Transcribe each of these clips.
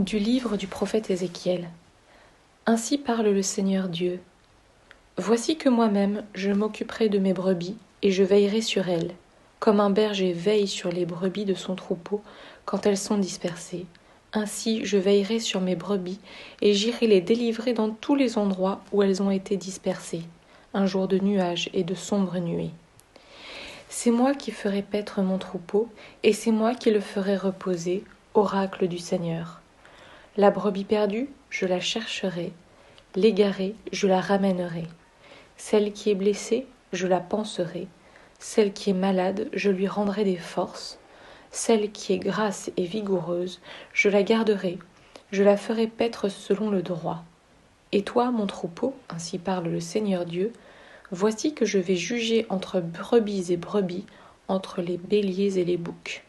Du livre du prophète Ézéchiel. Ainsi parle le Seigneur Dieu. Voici que moi-même je m'occuperai de mes brebis, et je veillerai sur elles, comme un berger veille sur les brebis de son troupeau quand elles sont dispersées. Ainsi je veillerai sur mes brebis, et j'irai les délivrer dans tous les endroits où elles ont été dispersées, un jour de nuages et de sombres nuées. C'est moi qui ferai paître mon troupeau, et c'est moi qui le ferai reposer, oracle du Seigneur. La brebis perdue, je la chercherai, l'égarée, je la ramènerai. Celle qui est blessée, je la panserai. Celle qui est malade, je lui rendrai des forces. Celle qui est grasse et vigoureuse, je la garderai, je la ferai paître selon le droit. Et toi, mon troupeau, ainsi parle le Seigneur Dieu, voici que je vais juger entre brebis et brebis, entre les béliers et les boucs.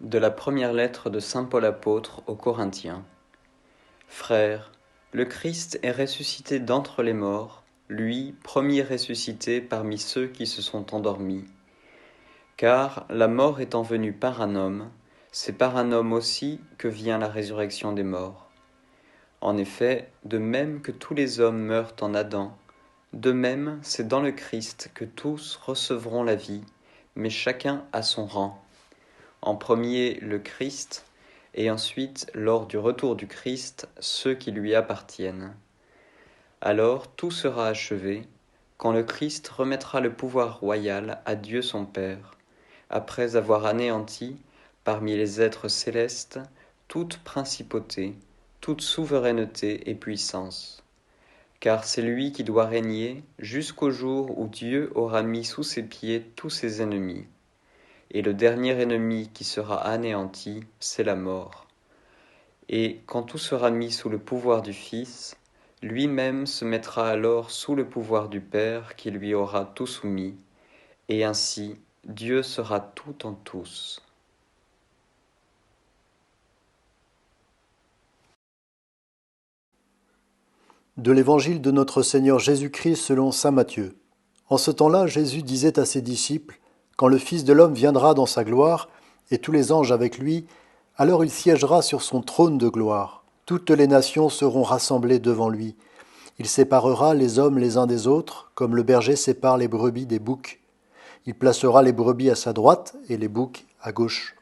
De la première lettre de saint Paul apôtre aux Corinthiens. Frères, le Christ est ressuscité d'entre les morts, lui, premier ressuscité parmi ceux qui se sont endormis. Car, la mort étant venue par un homme, c'est par un homme aussi que vient la résurrection des morts. En effet, de même que tous les hommes meurent en Adam, de même c'est dans le Christ que tous recevront la vie, mais chacun à son rang. En premier le Christ, et ensuite, lors du retour du Christ, ceux qui lui appartiennent. Alors tout sera achevé, quand le Christ remettra le pouvoir royal à Dieu son Père, après avoir anéanti, parmi les êtres célestes, toute principauté, toute souveraineté et puissance. Car c'est lui qui doit régner jusqu'au jour où Dieu aura mis sous ses pieds tous ses ennemis. Et le dernier ennemi qui sera anéanti, c'est la mort. Et quand tout sera mis sous le pouvoir du Fils, lui-même se mettra alors sous le pouvoir du Père qui lui aura tout soumis, et ainsi Dieu sera tout en tous. De l'Évangile de notre Seigneur Jésus-Christ selon saint Matthieu. En ce temps-là, Jésus disait à ses disciples, « Quand le Fils de l'homme viendra dans sa gloire, et tous les anges avec lui, alors il siégera sur son trône de gloire. Toutes les nations seront rassemblées devant lui. Il séparera les hommes les uns des autres, comme le berger sépare les brebis des boucs. Il placera les brebis à sa droite et les boucs à gauche.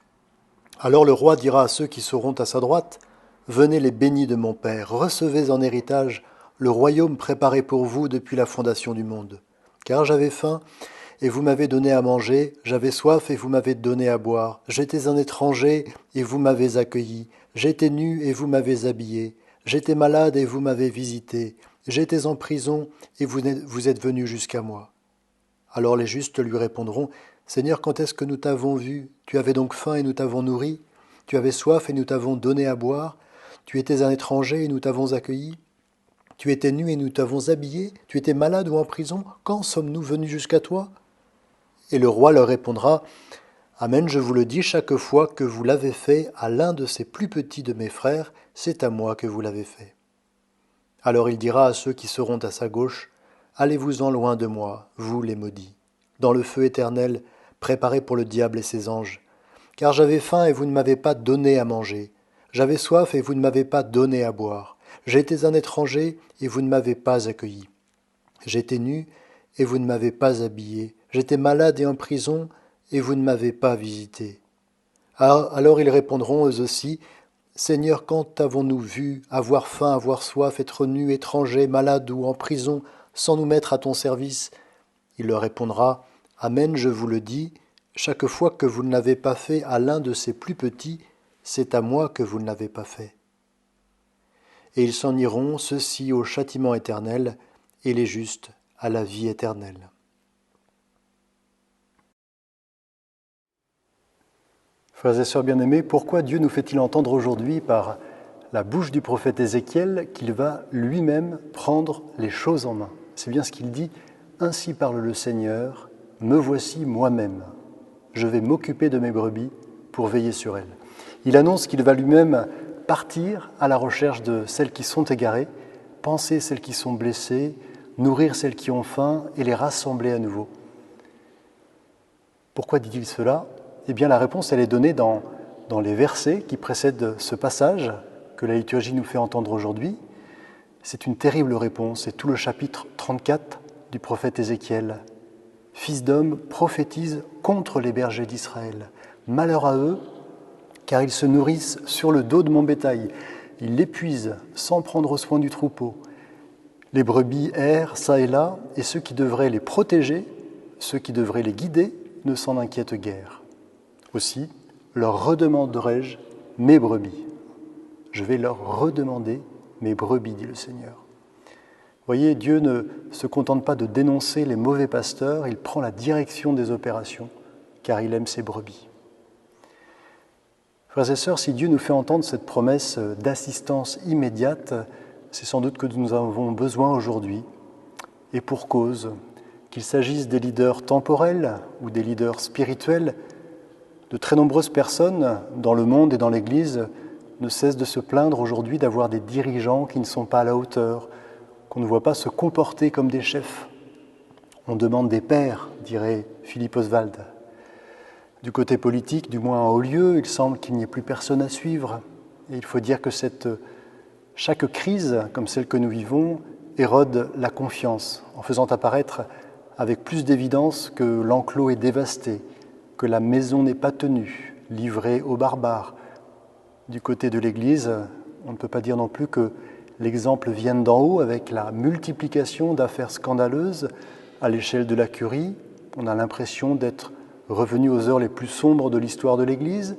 Alors le roi dira à ceux qui seront à sa droite, « Venez les bénis de mon Père, recevez en héritage le royaume préparé pour vous depuis la fondation du monde. Car j'avais faim, et vous m'avez donné à manger, j'avais soif, et vous m'avez donné à boire, j'étais un étranger, et vous m'avez accueilli, j'étais nu, et vous m'avez habillé, j'étais malade, et vous m'avez visité, j'étais en prison, et vous êtes venu jusqu'à moi. » Alors les justes lui répondront, « Seigneur, quand est-ce que nous t'avons vu? Tu avais donc faim, et nous t'avons nourri? Tu avais soif et nous t'avons donné à boire. Tu étais un étranger et nous t'avons accueilli. Tu étais nu et nous t'avons habillé. Tu étais malade ou en prison. Quand sommes-nous venus jusqu'à toi ? Et le roi leur répondra, Amen, je vous le dis, chaque fois que vous l'avez fait à l'un de ces plus petits de mes frères, c'est à moi que vous l'avez fait. Alors il dira à ceux qui seront à sa gauche, Allez-vous-en loin de moi, vous les maudits, dans le feu éternel, préparé pour le diable et ses anges. Car j'avais faim et vous ne m'avez pas donné à manger. J'avais soif et vous ne m'avez pas donné à boire. J'étais un étranger et vous ne m'avez pas accueilli. J'étais nu et vous ne m'avez pas habillé. J'étais malade et en prison et vous ne m'avez pas visité. Alors ils répondront eux aussi, Seigneur, quand avons-nous vu avoir faim, avoir soif, être nus, étrangers, malades ou en prison, sans nous mettre à ton service ? Il leur répondra, Amen, je vous le dis, chaque fois que vous ne l'avez pas fait à l'un de ces plus petits, c'est à moi que vous ne l'avez pas fait. Et ils s'en iront, ceux-ci au châtiment éternel, et les justes à la vie éternelle. Frères et sœurs bien-aimés, pourquoi Dieu nous fait-il entendre aujourd'hui par la bouche du prophète Ézéchiel qu'il va lui-même prendre les choses en main ? C'est bien ce qu'il dit, « Ainsi parle le Seigneur, me voici moi-même. Je vais m'occuper de mes brebis pour veiller sur elles. » Il annonce qu'il va lui-même partir à la recherche de celles qui sont égarées, penser celles qui sont blessées, nourrir celles qui ont faim et les rassembler à nouveau. Pourquoi dit-il cela ? Eh bien, la réponse, elle est donnée dans les versets qui précèdent ce passage que la liturgie nous fait entendre aujourd'hui. C'est une terrible réponse, c'est tout le chapitre 34 du prophète Ézéchiel. « Fils d'homme, prophétise contre les bergers d'Israël. Malheur à eux, car ils se nourrissent sur le dos de mon bétail. Ils l'épuisent sans prendre soin du troupeau. Les brebis errent çà et là, et ceux qui devraient les protéger, ceux qui devraient les guider, ne s'en inquiètent guère. Aussi, leur redemanderai-je mes brebis. Je vais leur redemander mes brebis, dit le Seigneur. Vous voyez, Dieu ne se contente pas de dénoncer les mauvais pasteurs, il prend la direction des opérations, car il aime ses brebis. Frères et sœurs, si Dieu nous fait entendre cette promesse d'assistance immédiate, c'est sans doute que nous avons besoin aujourd'hui, et pour cause, qu'il s'agisse des leaders temporels ou des leaders spirituels. De très nombreuses personnes dans le monde et dans l'Église ne cessent de se plaindre aujourd'hui d'avoir des dirigeants qui ne sont pas à la hauteur, qu'on ne voit pas se comporter comme des chefs. On demande des pères, dirait Philippe Oswald. Du côté politique, du moins en haut lieu, il semble qu'il n'y ait plus personne à suivre. Et il faut dire que chaque crise, comme celle que nous vivons, érode la confiance, en faisant apparaître avec plus d'évidence que l'enclos est dévasté, que la maison n'est pas tenue, livrée aux barbares. Du côté de l'Église, on ne peut pas dire non plus que l'exemple vienne d'en haut avec la multiplication d'affaires scandaleuses à l'échelle de la curie. On a l'impression d'être revenu aux heures les plus sombres de l'histoire de l'Église.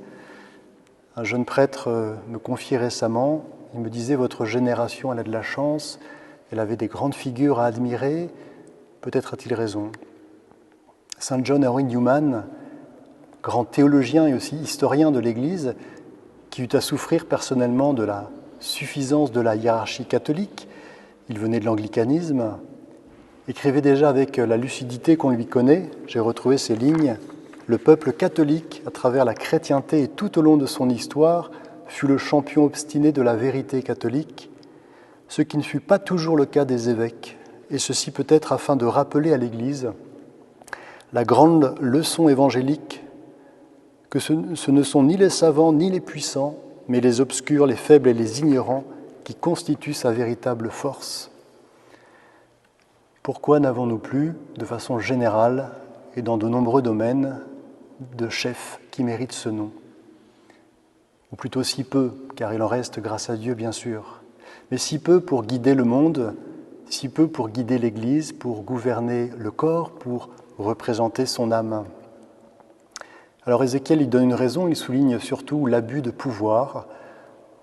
Un jeune prêtre me confiait récemment, il me disait « Votre génération, elle a de la chance, elle avait des grandes figures à admirer, peut-être a-t-il raison. » Saint John Henry Newman, grand théologien et aussi historien de l'Église, qui eut à souffrir personnellement de la suffisance de la hiérarchie catholique, il venait de l'anglicanisme, écrivait déjà avec la lucidité qu'on lui connaît, j'ai retrouvé ces lignes, « Le peuple catholique, à travers la chrétienté et tout au long de son histoire, fut le champion obstiné de la vérité catholique, ce qui ne fut pas toujours le cas des évêques, et ceci peut-être afin de rappeler à l'Église la grande leçon évangélique que ce ne sont ni les savants ni les puissants, mais les obscurs, les faibles et les ignorants qui constituent sa véritable force. Pourquoi n'avons-nous plus, de façon générale et dans de nombreux domaines, de chefs qui méritent ce nom ? Ou plutôt si peu, car il en reste grâce à Dieu bien sûr, mais si peu pour guider le monde, si peu pour guider l'Église, pour gouverner le corps, pour représenter son âme. Alors Ézéchiel, il donne une raison, il souligne surtout l'abus de pouvoir,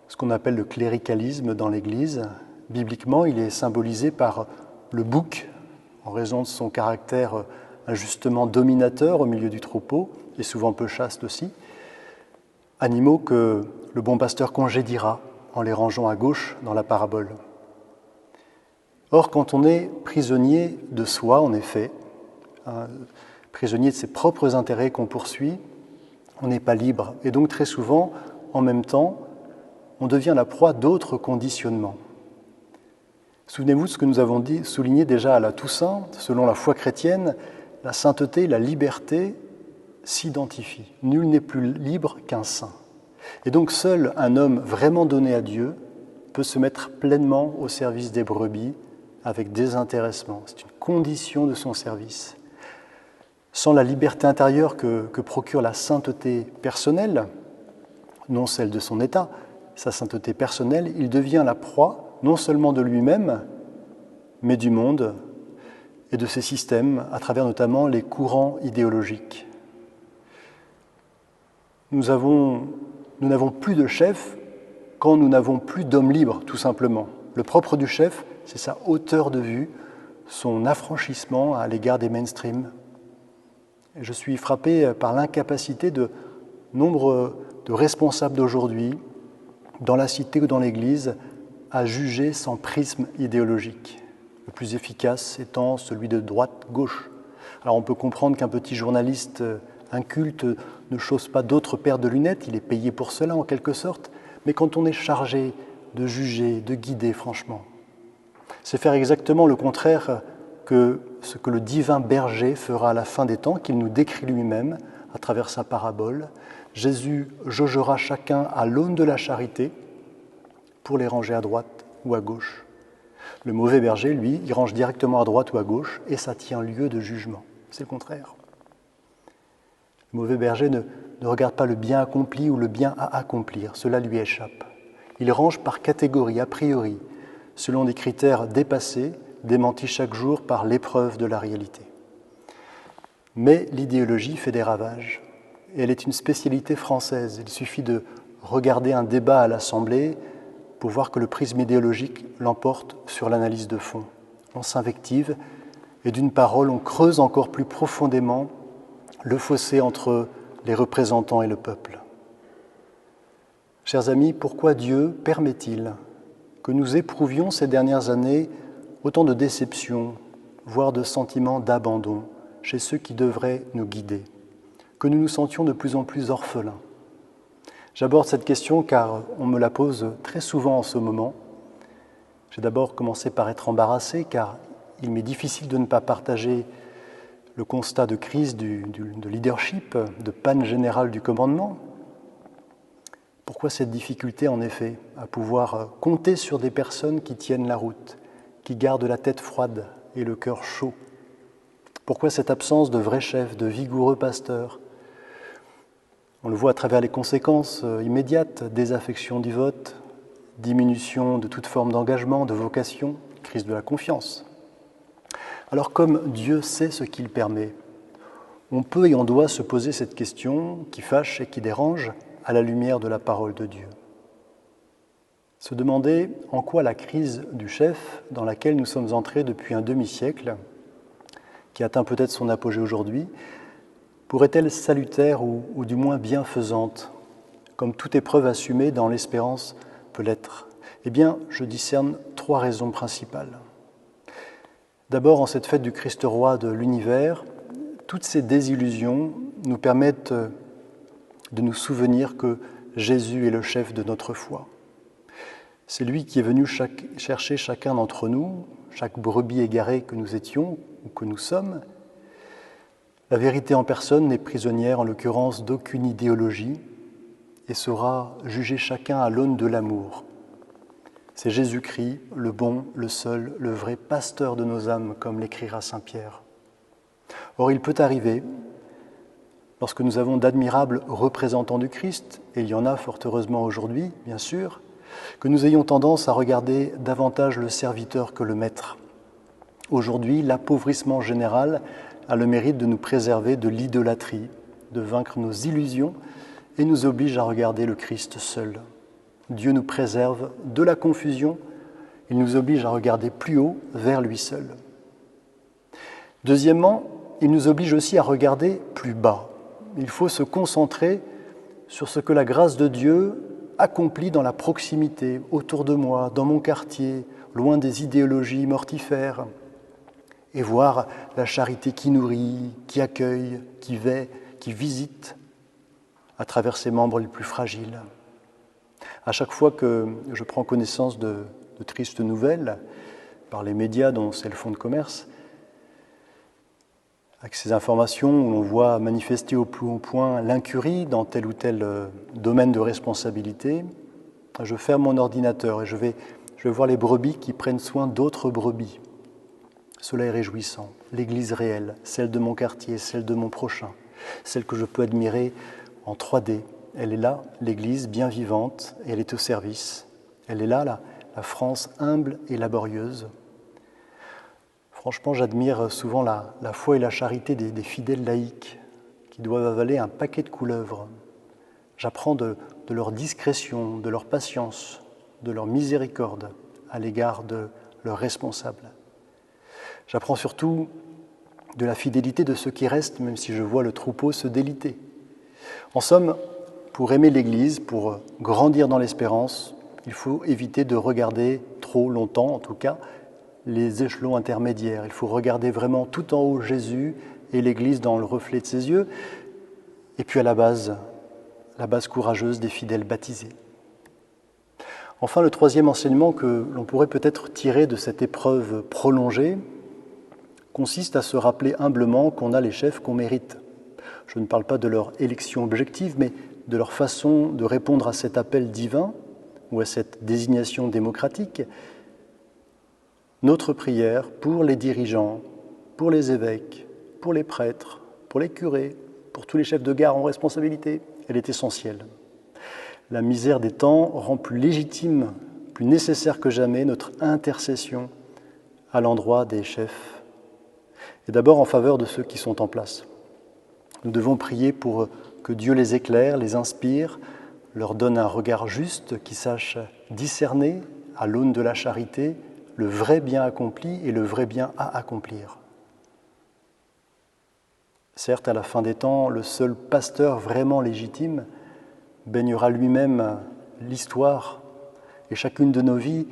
ce qu'on appelle le cléricalisme dans l'Église. Bibliquement, il est symbolisé par le bouc, en raison de son caractère injustement dominateur au milieu du troupeau, et souvent peu chaste aussi. animaux que le bon pasteur congédiera en les rangeant à gauche dans la parabole. Or, quand on est prisonnier de soi, en effet, prisonnier de ses propres intérêts qu'on poursuit, on n'est pas libre. Et donc, très souvent, en même temps, on devient la proie d'autres conditionnements. Souvenez-vous de ce que nous avons souligné déjà à la Toussaint, selon la foi chrétienne, la sainteté, la liberté s'identifient. Nul n'est plus libre qu'un saint. Et donc seul un homme vraiment donné à Dieu peut se mettre pleinement au service des brebis avec désintéressement. C'est une condition de son service. Sans la liberté intérieure que procure la sainteté personnelle, non celle de son état, sa sainteté personnelle, il devient la proie non seulement de lui-même, mais du monde et de ses systèmes, à travers notamment les courants idéologiques. Nous n'avons plus de chef quand nous n'avons plus d'hommes libres, tout simplement. Le propre du chef, c'est sa hauteur de vue, son affranchissement à l'égard des mainstreams. Et je suis frappé par l'incapacité de nombre de responsables d'aujourd'hui, dans la cité ou dans l'Église, à juger sans prisme idéologique, le plus efficace étant celui de droite-gauche. Alors on peut comprendre qu'un petit journaliste inculte ne chausse pas d'autres paires de lunettes, il est payé pour cela en quelque sorte, mais quand on est chargé de juger, de guider franchement, c'est faire exactement le contraire que ce que le divin berger fera à la fin des temps, qu'il nous décrit lui-même à travers sa parabole. Jésus jaugera chacun à l'aune de la charité, pour les ranger à droite ou à gauche. Le mauvais berger, lui, il range directement à droite ou à gauche et ça tient lieu de jugement. C'est le contraire. Le mauvais berger ne regarde pas le bien accompli ou le bien à accomplir, cela lui échappe. Il range par catégorie, a priori, selon des critères dépassés, démentis chaque jour par l'épreuve de la réalité. Mais l'idéologie fait des ravages et elle est une spécialité française. Il suffit de regarder un débat à l'Assemblée pour voir que le prisme idéologique l'emporte sur l'analyse de fond. On s'invective et d'une parole, on creuse encore plus profondément le fossé entre les représentants et le peuple. Chers amis, pourquoi Dieu permet-il que nous éprouvions ces dernières années autant de déception, voire de sentiments d'abandon chez ceux qui devraient nous guider, que nous nous sentions de plus en plus orphelins? J'aborde cette question car on me la pose très souvent en ce moment. J'ai d'abord commencé par être embarrassé car il m'est difficile de ne pas partager le constat de crise de leadership, de panne générale du commandement. Pourquoi cette difficulté en effet à pouvoir compter sur des personnes qui tiennent la route, qui gardent la tête froide et le cœur chaud? Pourquoi cette absence de vrais chefs, de vigoureux pasteurs? On le voit à travers les conséquences immédiates, désaffection du vote, diminution de toute forme d'engagement, de vocation, crise de la confiance. Alors comme Dieu sait ce qu'il permet, on peut et on doit se poser cette question qui fâche et qui dérange à la lumière de la parole de Dieu. Se demander en quoi la crise du chef dans laquelle nous sommes entrés depuis un demi-siècle, qui atteint peut-être son apogée aujourd'hui, pourrait-elle salutaire ou du moins bienfaisante, comme toute épreuve assumée dans l'espérance peut l'être? Eh bien, je discerne 3 raisons principales. D'abord, en cette fête du Christ roi de l'univers, toutes ces désillusions nous permettent de nous souvenir que Jésus est le chef de notre foi. C'est lui qui est venu chercher chacun d'entre nous, chaque brebis égarée que nous étions ou que nous sommes. La vérité en personne n'est prisonnière, en l'occurrence, d'aucune idéologie et saura juger chacun à l'aune de l'amour. C'est Jésus-Christ, le bon, le seul, le vrai pasteur de nos âmes, comme l'écrira saint Pierre. Or, il peut arriver, lorsque nous avons d'admirables représentants du Christ, et il y en a fort heureusement aujourd'hui, bien sûr, que nous ayons tendance à regarder davantage le serviteur que le maître. Aujourd'hui, l'appauvrissement général a le mérite de nous préserver de l'idolâtrie, de vaincre nos illusions et nous oblige à regarder le Christ seul. Dieu nous préserve de la confusion, il nous oblige à regarder plus haut vers lui seul. Deuxièmement, il nous oblige aussi à regarder plus bas. Il faut se concentrer sur ce que la grâce de Dieu accomplit dans la proximité, autour de moi, dans mon quartier, loin des idéologies mortifères, et voir la charité qui nourrit, qui accueille, qui veille, qui visite à travers ses membres les plus fragiles. À chaque fois que je prends connaissance de tristes nouvelles, par les médias dont c'est le fonds de commerce, avec ces informations où l'on voit manifester au plus haut point l'incurie dans tel ou tel domaine de responsabilité, je ferme mon ordinateur et je vais voir les brebis qui prennent soin d'autres brebis. Cela est réjouissant. L'Église réelle, celle de mon quartier, celle de mon prochain, celle que je peux admirer en 3D. Elle est là, l'Église bien vivante, et elle est au service. Elle est là, la France humble et laborieuse. Franchement, j'admire souvent la foi et la charité des fidèles laïcs qui doivent avaler un paquet de couleuvres. J'apprends de leur discrétion, de leur patience, de leur miséricorde à l'égard de leurs responsables. J'apprends surtout de la fidélité de ceux qui restent, même si je vois le troupeau se déliter. En somme, pour aimer l'Église, pour grandir dans l'espérance, il faut éviter de regarder trop longtemps, en tout cas, les échelons intermédiaires. Il faut regarder vraiment tout en haut Jésus et l'Église dans le reflet de ses yeux, et puis à la base courageuse des fidèles baptisés. Enfin, le troisième enseignement que l'on pourrait peut-être tirer de cette épreuve prolongée consiste à se rappeler humblement qu'on a les chefs qu'on mérite. Je ne parle pas de leur élection objective, mais de leur façon de répondre à cet appel divin ou à cette désignation démocratique. Notre prière pour les dirigeants, pour les évêques, pour les prêtres, pour les curés, pour tous les chefs de gare en responsabilité, elle est essentielle. La misère des temps rend plus légitime, plus nécessaire que jamais notre intercession à l'endroit des chefs, et d'abord en faveur de ceux qui sont en place. Nous devons prier pour que Dieu les éclaire, les inspire, leur donne un regard juste, qui sache discerner, à l'aune de la charité, le vrai bien accompli et le vrai bien à accomplir. Certes, à la fin des temps, le seul pasteur vraiment légitime baignera lui-même l'histoire et chacune de nos vies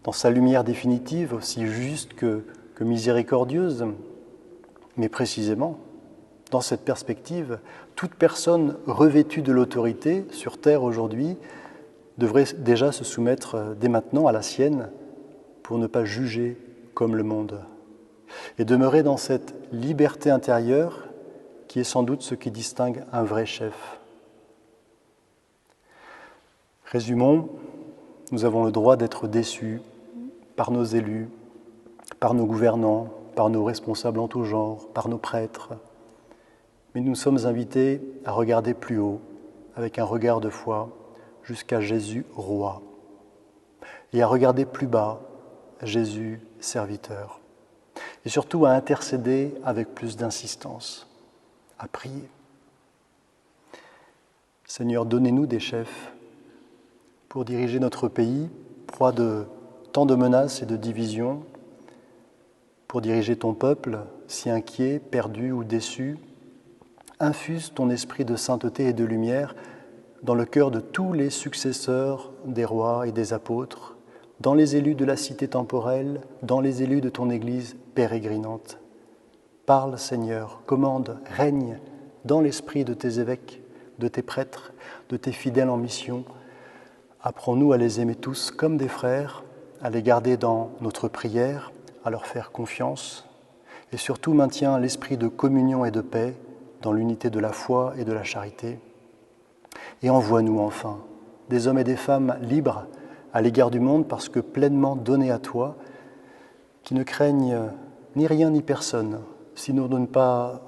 dans sa lumière définitive, aussi juste que miséricordieuse. Mais précisément, dans cette perspective, toute personne revêtue de l'autorité sur terre aujourd'hui devrait déjà se soumettre dès maintenant à la sienne pour ne pas juger comme le monde et demeurer dans cette liberté intérieure qui est sans doute ce qui distingue un vrai chef. Résumons, nous avons le droit d'être déçus par nos élus, par nos gouvernants, par nos responsables en tout genre, par nos prêtres. Mais nous sommes invités à regarder plus haut, avec un regard de foi, jusqu'à Jésus roi, et à regarder plus bas, Jésus serviteur, et surtout à intercéder avec plus d'insistance, à prier. Seigneur, donnez-nous des chefs pour diriger notre pays, proie de tant de menaces et de divisions, pour diriger ton peuple, si inquiet, perdu ou déçu. Infuse ton esprit de sainteté et de lumière dans le cœur de tous les successeurs des rois et des apôtres, dans les élus de la cité temporelle, dans les élus de ton Église pérégrinante. Parle, Seigneur, commande, règne dans l'esprit de tes évêques, de tes prêtres, de tes fidèles en mission. Apprends-nous à les aimer tous comme des frères, à les garder dans notre prière, à leur faire confiance, et surtout maintiens l'esprit de communion et de paix dans l'unité de la foi et de la charité. Et envoie-nous enfin des hommes et des femmes libres à l'égard du monde parce que pleinement donnés à toi, qui ne craignent ni rien ni personne, sinon de ne pas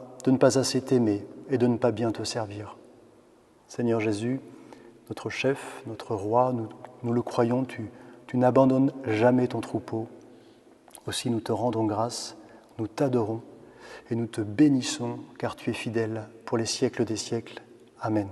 assez t'aimer et de ne pas bien te servir. Seigneur Jésus, notre chef, notre roi, nous le croyons, tu n'abandonnes jamais ton troupeau. Aussi nous te rendons grâce, nous t'adorons et nous te bénissons car tu es fidèle pour les siècles des siècles. Amen.